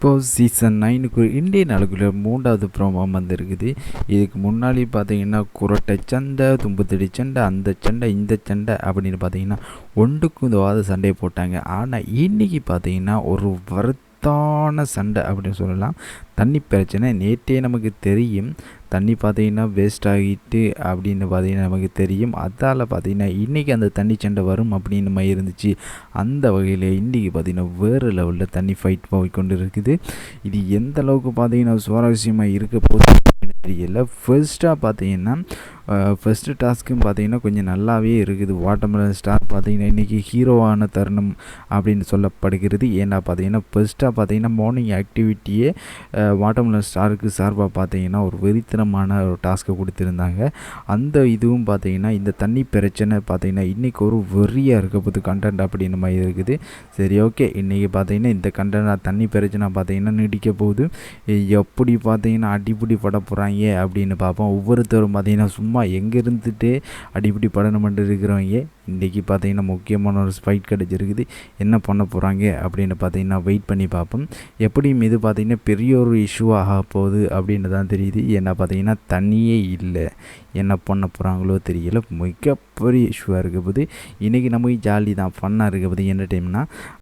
Boss season 9க்கு Indian அளவில் 3வது promo வந்திருக்குது. இதுக்கு முன்னாடி பார்த்தீங்கன்னா குரட்டை சண்டை, தும்புத்தடி சண்டை, அந்த சண்டை இந்த சண்டை அப்படின்னு பார்த்தீங்கன்னா ஒன்றுக்கும் இந்த சண்டையை போட்டாங்க. ஆனால் இன்றைக்கி பார்த்தீங்கன்னா ஒரு சண்டை அப்படின்னு சொல்லலாம். தண்ணி பிரச்சனை நேற்றே நமக்கு தெரியும். தண்ணி பார்த்திங்கன்னா வேஸ்ட் ஆகிட்டு அப்படின்னு பார்த்திங்கன்னா நமக்கு தெரியும். அதால் பார்த்திங்கன்னா இன்றைக்கி அந்த தண்ணி சண்டை வரும் அப்படின்னு மாதிரி இருந்துச்சு. அந்த வகையில் இன்றைக்கி பார்த்திங்கன்னா வேறு லெவலில் தண்ணி ஃபைட் போய்கொண்டு இருக்குது. இது எந்த அளவுக்கு பார்த்திங்கன்னா சுவாரஸ்யமாக இருக்க போகுது தெரியல. ஃபர்ஸ்ட்டாக பார்த்தீங்கன்னா ஃபஸ்ட்டு டாஸ்க்கும் பார்த்தீங்கன்னா கொஞ்சம் நல்லாவே இருக்குது. வாட்டர்மெலன் ஸ்டார் பார்த்தீங்கன்னா இன்றைக்கி ஹீரோவான தருணம் அப்படின்னு சொல்லப்படுகிறது. ஏன்னா பார்த்தீங்கன்னா ஃபர்ஸ்ட்டாக பார்த்தீங்கன்னா மார்னிங் ஆக்டிவிட்டியே வாட்டர்மெலன் ஸ்டாருக்கு சார்பாக பார்த்தீங்கன்னா ஒரு வெறித்தனமான ஒரு டாஸ்க்கை கொடுத்துருந்தாங்க. அந்த இதுவும் பார்த்தீங்கன்னா இந்த தண்ணி பிரச்சனை பார்த்தீங்கன்னா இன்றைக்கி ஒரு வெறியாக இருக்க போது கண்டென்ட் அப்படின்னு மாதிரி இருக்குது. சரி, ஓகே, இன்றைக்கி பார்த்தீங்கன்னா இந்த கண்டென்ட் தண்ணி பிரச்சனை பார்த்தீங்கன்னா நீடிக்க போகுது. எப்படி பார்த்தீங்கன்னா அடிப்படி பட போகிறாங்க அப்படின்னு பார்ப்போம். ஒவ்வொருத்தரும் பார்த்தீங்கன்னா சும்மா எங்கே இருந்துட்டு அடிப்படி படம் பண்ணிட்டு இருக்கிறவங்க இன்றைக்கி பார்த்தீங்கன்னா முக்கியமான ஒரு ஃபைட் கிடச்சிருக்குது. என்ன பண்ண போகிறாங்க அப்படின்னு பார்த்தீங்கன்னா வெயிட் பண்ணி பார்ப்போம். எப்படியும் இது பார்த்திங்கன்னா பெரிய ஒரு இஷ்யூ ஆக போகுது அப்படின்னு தான் தெரியுது. ஏன்னா பார்த்தீங்கன்னா தண்ணியே இல்லை, என்ன பண்ண போகிறாங்களோ தெரியல. மிகப்பெரிய இஷ்யூவாக இருக்க போது. இன்றைக்கி நமக்கு ஜாலி தான், ஃபன்னாக இருக்க போது. என்ன டைம்னா